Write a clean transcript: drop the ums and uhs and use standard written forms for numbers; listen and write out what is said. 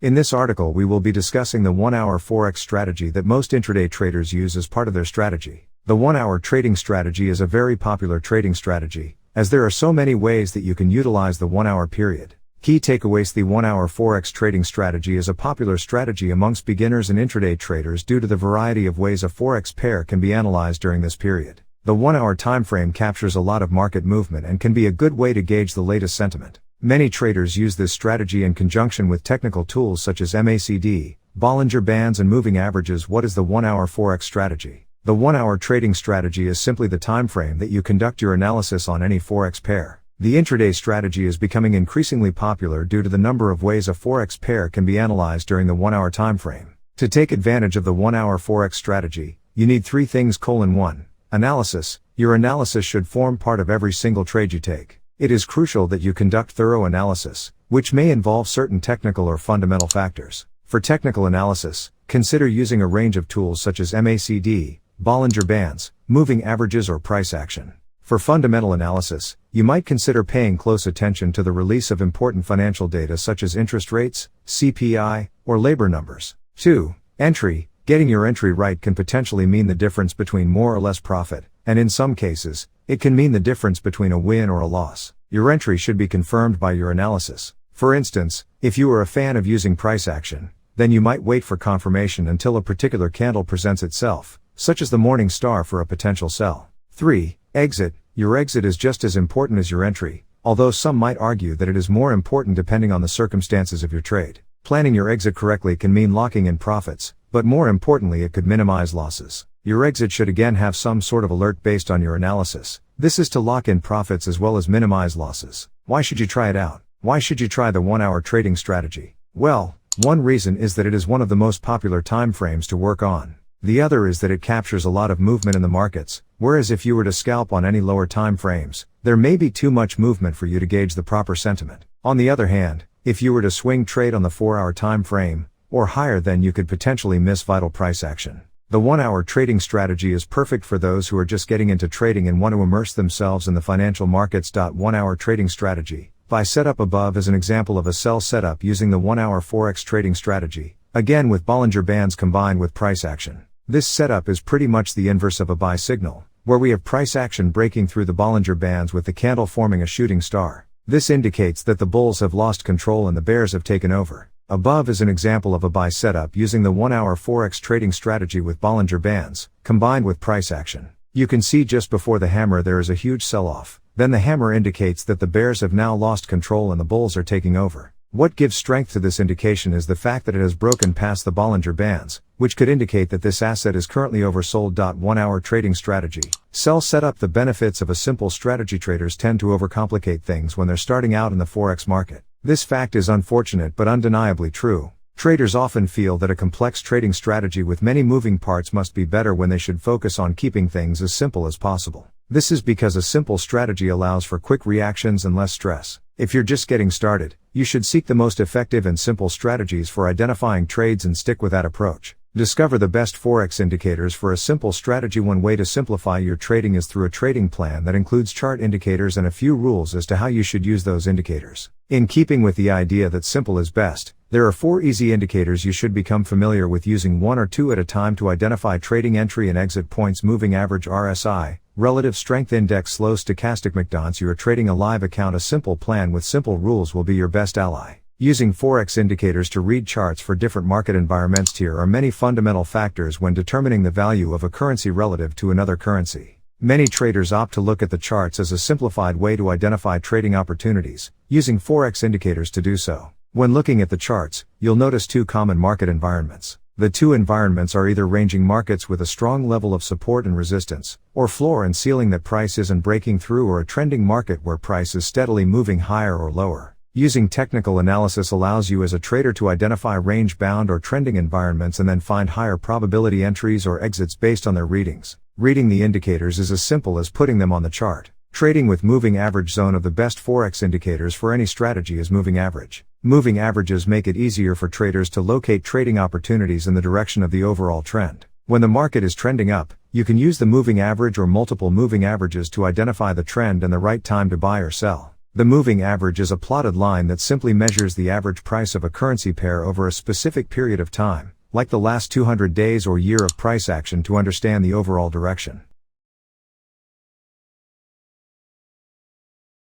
In this article we will be discussing the 1-hour Forex strategy that most intraday traders use as part of their strategy. The 1-hour trading strategy is a very popular trading strategy, as there are so many ways that you can utilize the 1-hour period. Key takeaways: the 1-hour Forex trading strategy is a popular strategy amongst beginners and intraday traders due to the variety of ways a Forex pair can be analyzed during this period. The 1-hour time frame captures a lot of market movement and can be a good way to gauge the latest sentiment. Many traders use this strategy in conjunction with technical tools such as MACD, Bollinger Bands and moving averages. What is the 1-hour Forex strategy? The 1-hour trading strategy is simply the time frame that you conduct your analysis on any Forex pair. The intraday strategy is becoming increasingly popular due to the number of ways a Forex pair can be analyzed during the 1-hour time frame. To take advantage of the 1-hour Forex strategy, you need 3 things: 1. Analysis. Your analysis should form part of every single trade you take. It is crucial that you conduct thorough analysis, which may involve certain technical or fundamental factors. For technical analysis, consider using a range of tools such as MACD, Bollinger Bands, moving averages or price action. For fundamental analysis, you might consider paying close attention to the release of important financial data such as interest rates, CPI, or labor numbers. 2. Entry. Getting your entry right can potentially mean the difference between more or less profit, and in some cases, it can mean the difference between a win or a loss. Your entry should be confirmed by your analysis. For instance, if you are a fan of using price action, then you might wait for confirmation until a particular candle presents itself, such as the morning star for a potential sell. 3. Exit. Your exit is just as important as your entry, although some might argue that it is more important depending on the circumstances of your trade. Planning your exit correctly can mean locking in profits, but more importantly it could minimize losses. Your exit should again have some sort of alert based on your analysis. This is to lock in profits as well as minimize losses. Why should you try it out? Why should you try the 1-hour trading strategy? Well, one reason is that it is one of the most popular time frames to work on. The other is that it captures a lot of movement in the markets, whereas if you were to scalp on any lower time frames, there may be too much movement for you to gauge the proper sentiment. On the other hand, if you were to swing trade on the 4-hour time frame, or higher, then you could potentially miss vital price action. The 1-hour trading strategy is perfect for those who are just getting into trading and want to immerse themselves in the financial markets. 1-hour trading strategy. By setup above is an example of a sell setup using the 1-hour Forex trading strategy, again with Bollinger Bands combined with price action. This setup is pretty much the inverse of a buy signal, where we have price action breaking through the Bollinger Bands with the candle forming a shooting star. This indicates that the bulls have lost control and the bears have taken over. Above is an example of a buy setup using the 1-hour Forex trading strategy with Bollinger Bands, combined with price action. You can see just before the hammer there is a huge sell-off, then the hammer indicates that the bears have now lost control and the bulls are taking over. What gives strength to this indication is the fact that it has broken past the Bollinger Bands, which could indicate that this asset is currently oversold. 1-hour trading strategy. Sell setup. The benefits of a simple strategy. Traders tend to overcomplicate things when they're starting out in the Forex market. This fact is unfortunate but undeniably true. Traders often feel that a complex trading strategy with many moving parts must be better when they should focus on keeping things as simple as possible. This is because a simple strategy allows for quick reactions and less stress. If you're just getting started, you should seek the most effective and simple strategies for identifying trades and stick with that approach. Discover the best Forex indicators for a simple strategy. One way to simplify your trading is through a trading plan that includes chart indicators and a few rules as to how you should use those indicators. In keeping with the idea that simple is best, there are 4 easy indicators you should become familiar with, using 1 or 2 at a time to identify trading entry and exit points. Moving average RSI, relative strength index, slow stochastic McDonald's. You are trading a live account. A simple plan with simple rules will be your best ally. Using Forex indicators to read charts for different market environments. Here are many fundamental factors when determining the value of a currency relative to another currency. Many traders opt to look at the charts as a simplified way to identify trading opportunities, using Forex indicators to do so. When looking at the charts, you'll notice 2 common market environments. The 2 environments are either ranging markets with a strong level of support and resistance, or floor and ceiling that price isn't breaking through, or a trending market where price is steadily moving higher or lower. Using technical analysis allows you as a trader to identify range-bound or trending environments and then find higher probability entries or exits based on their readings. Reading the indicators is as simple as putting them on the chart. Trading with moving average zone. Of the best Forex indicators for any strategy is moving average. Moving averages make it easier for traders to locate trading opportunities in the direction of the overall trend. When the market is trending up, you can use the moving average or multiple moving averages to identify the trend and the right time to buy or sell. The moving average is a plotted line that simply measures the average price of a currency pair over a specific period of time, like the last 200 days or year of price action, to understand the overall direction.